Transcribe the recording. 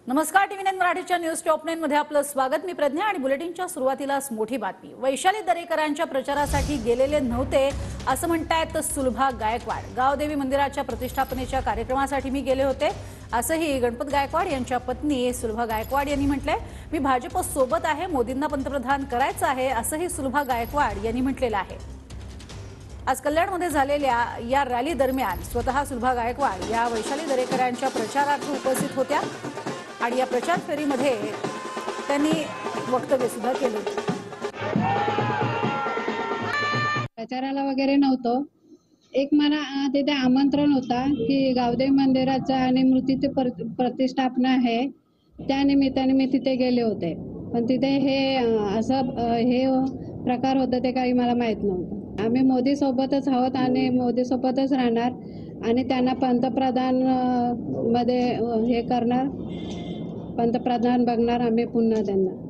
नमस्कार, टीव्ही 9 मराठीच्या news top 9 मध्ये आपलं स्वागत। मी प्रज्ञा आणि बुलेटिनच्या सुरुवातीलाच मोठी बातमी। वैशाली दरेकरांच्या प्रचारासाठी गेलेले नव्हते असं म्हणतायत सुलभा गायकवाड। गावदेवी मंदिराच्या प्रतिष्ठापनेच्या कार्यक्रमासाठी मी गेले होते असंही गणपत गायकवाड यांच्या पत्नी सुलभा गायकवाड यांनी म्हटलंय। मी भाजप सोबत आहे, मोदींना पंतप्रधान करायचं आहे असंही सुलभा गायकवाड यांनी म्हटलेलं आहे। आज कल्याणमध्ये झालेल्या या रॅली दरम्यान स्वतः सुलभा गायकवाड या वैशाली दरेकरांच्या प्रचारार्थ उपस्थित होत्या आणि या प्रचार फेरीमध्ये त्यांनी वक्तव्य सुद्धा केले। प्रचाराला वगैरे नव्हतं, एक मला तिथे आमंत्रण होता की गावदेवी मंदिराचं आणि मूर्तीची प्रतिष्ठापना आहे, त्या निमित्ताने मी तिथे गेले होते। पण तिथे हे असं हे प्रकार होतं ते काही मला माहित नव्हतं। आम्ही मोदी सोबतच आहोत आणि मोदी सोबतच राहणार आणि त्यांना पंतप्रधान मध्ये हे करणार, पंतप्रधान बघणार आम्ही पुन्हा त्यांना।